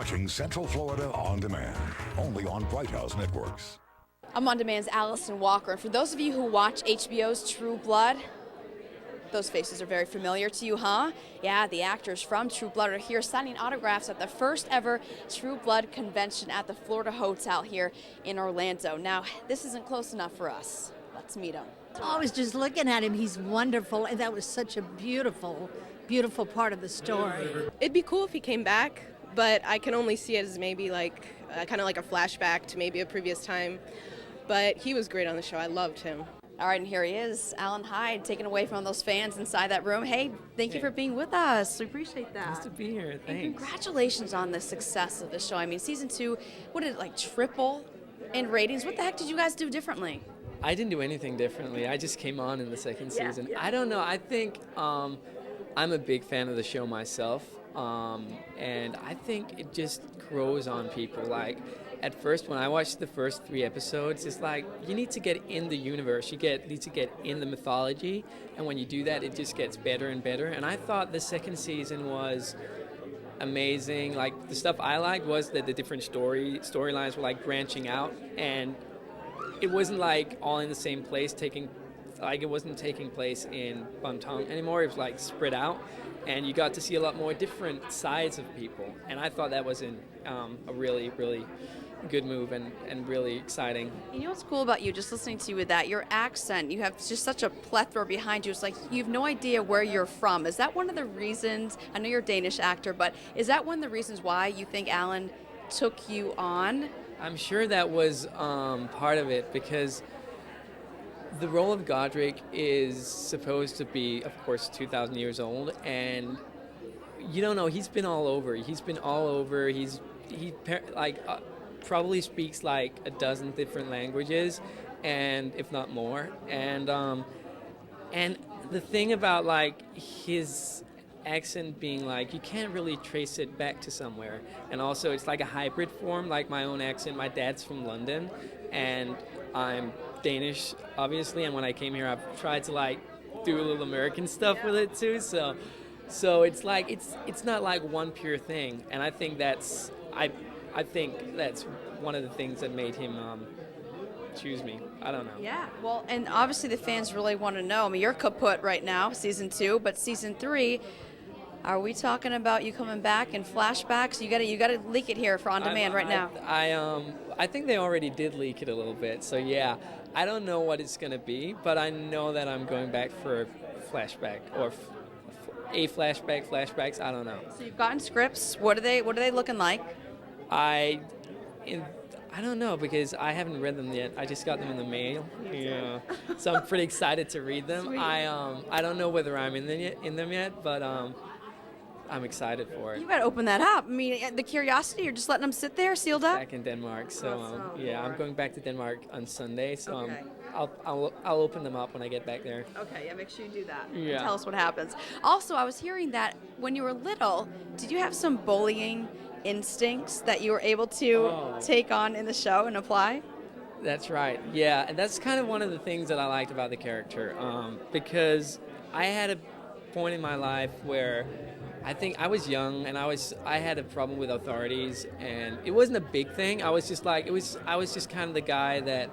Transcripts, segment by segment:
watching Central Florida On Demand, only on BrightHouse Networks. I'm On Demand's Allison Walker, and for those of you who watch HBO's True Blood, those faces are very familiar to you, huh? Yeah, the actors from True Blood are here signing autographs at the first ever True Blood convention at the Florida Hotel here in Orlando. Now, this isn't close enough for us. Let's meet them. I was just looking at him. He's wonderful, and that was such a beautiful part of the story. It'd be cool if he came back, but I can only see it as maybe like kind of like a flashback to maybe a previous time. But he was great on the show. I loved him. All right, and here he is, Allan Hyde, taken away from those fans inside that room. Hey, thank you for being with us. We appreciate that. Nice to be here. Thanks. And congratulations on the success of the show. I mean, season 2, what did it like triple in ratings? What the heck did you guys do differently? I didn't do anything differently. I just came on in the second season. Yeah. I don't know. I think I'm a big fan of the show myself, and I think it just grows on people. Like, at first, when I watched the first 3 episodes, it's like you need to get in the universe. You need to get in the mythology, and when you do that, it just gets better and better. And I thought the second season was amazing. Like, the stuff I liked was that the different storylines were like branching out, and it wasn't like all in the same place. It wasn't taking place in Bangtan anymore. It was like spread out, and you got to see a lot more different sides of people. And I thought that was a really, really good move and really exciting. You know what's cool about you, just listening to you with that, your accent, you have just such a plethora behind you. It's like you have no idea where you're from. Is that one of the reasons, I know you're a Danish actor, but is that one of the reasons why you think Allan took you on? I'm sure that was part of it, because the role of Godric is supposed to be, of course, 2,000 years old, and you don't know, he's been all over. He probably speaks like a dozen different languages, and if not more. And the thing about like his accent being like, you can't really trace it back to somewhere, and also it's like a hybrid form, like my own accent. My dad's from London, and I'm Danish, obviously, and when I came here, I've tried to like do a little American stuff with it too. So it's like it's not like one pure thing, and I think that's one of the things that made him choose me. I don't know. Yeah, well, and obviously the fans really want to know. I mean, you're kaput right now, season 2, but season 3, are we talking about you coming back in flashbacks? You gotta leak it here for On Demand right now. I think they already did leak it a little bit. So yeah, I don't know what it's gonna be, but I know that I'm going back for a flashback or flashbacks. I don't know. So you've gotten scripts. What are they looking like? I don't know, because I haven't read them yet. I just got them in the mail. Yeah. So I'm pretty excited to read them. Sweet. I don't know whether I'm in them yet, but I'm excited for it. You gotta open that up. I mean, the curiosity, you're just letting them sit there sealed up? Back in Denmark. So yeah, I'm going back to Denmark on Sunday. So Okay. I'll open them up when I get back there. Okay, yeah, make sure you do that. Yeah. Tell us what happens. Also, I was hearing that when you were little, did you have some bullying instincts that you were able to take on in the show and apply? That's right. Yeah, and that's kind of one of the things that I liked about the character, because I had a point in my life where I think I was young and I had a problem with authorities, and it wasn't a big thing. I was just kind of the guy that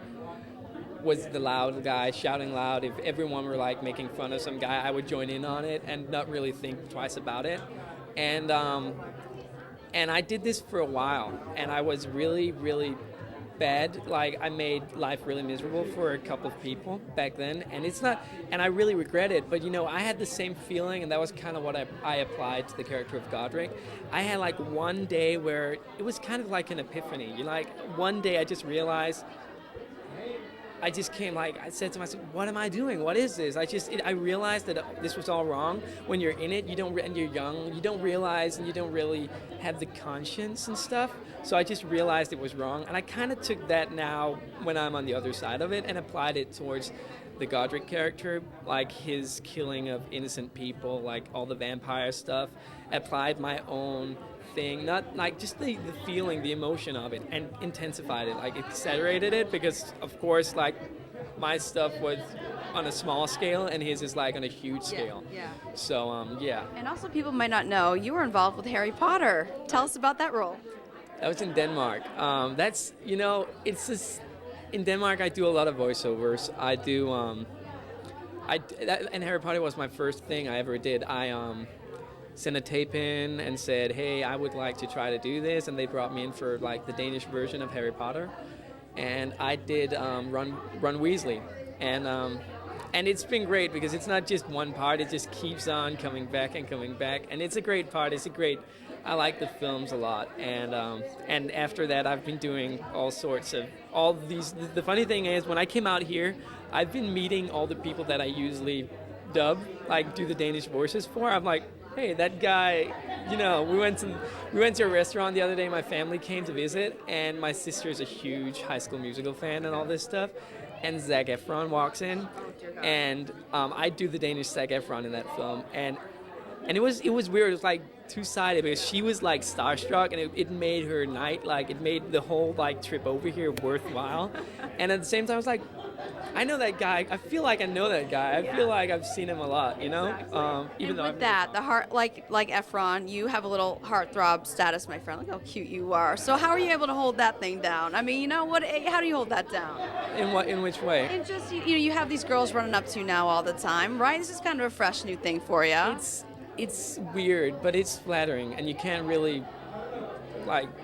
was the loud guy, shouting loud. If everyone were like making fun of some guy, I would join in on it and not really think twice about it. And I did this for a while, and I was really, really bad. Like, I made life really miserable for a couple of people back then, and I really regret it. But I had the same feeling, and that was kind of what I applied to the character of Godric. I had like one day where it was kind of like an epiphany. One day I just realized, I said to myself, what am I doing? What is this? I realized that this was all wrong. When you're in it, and you're young, you don't realize, and you don't really have the conscience and stuff. So I just realized it was wrong. And I kind of took that now when I'm on the other side of it and applied it towards the Godric character, like his killing of innocent people, like all the vampire stuff. Applied my own thing, not like just the feeling, the emotion of it, and intensified it, like accelerated it, because of course, like my stuff was on a small scale, and his is like on a huge scale. Yeah. So yeah. And also, people might not know you were involved with Harry Potter. Tell us about that role. That was in Denmark. That's, it's just, in Denmark I do a lot of voiceovers. I do, and Harry Potter was my first thing I ever did. I sent a tape in and said, hey, I would like to try to do this, and they brought me in for like the Danish version of Harry Potter. And I did Ron Weasley. And it's been great because it's not just one part, it just keeps on coming back. And it's a great part, I like the films a lot, and after that I've been doing all these. The funny thing is, when I came out here, I've been meeting all the people that I usually dub, like do the Danish voices for. I'm like, hey, that guy, we went to a restaurant the other day. My family came to visit, and my sister is a huge High School Musical fan and all this stuff. And Zac Efron walks in, and I do the Danish Zac Efron in that film, and it was weird. It was like two-sided because she was like starstruck, and it made her night, like it made the whole like trip over here worthwhile. And at the same time, I was like, I know that guy. I feel like I know that guy. I feel like I've seen him a lot, Exactly. Even and though with that, the heart, like Efron, you have a little heartthrob status, my friend. Look how cute you are. So how are you able to hold that thing down? I mean, how do you hold that down? in which way? And just you have these girls running up to you now all the time, right? This is kind of a fresh new thing for you. It's weird, but it's flattering, and you can't really,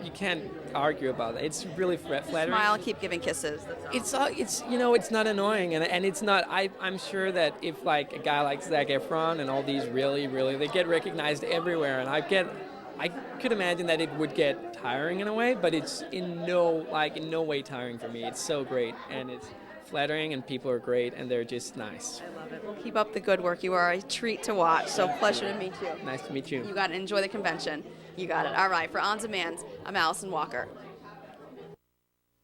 you can't argue about it. It's really flattering. Smile, keep giving kisses. That's all. It's not annoying, and it's not. I'm sure that if like a guy like Zac Efron and all these really they get recognized everywhere, and I could imagine that it would get tiring in a way, but it's in no way tiring for me. It's so great, and it's flattering, and people are great, and they're just nice. I love it. Well, keep up the good work. You are a treat to watch. So pleasure to meet you. Nice to meet you. You got to enjoy the convention. You got it. All right. For On Demand, I'm Allison Walker.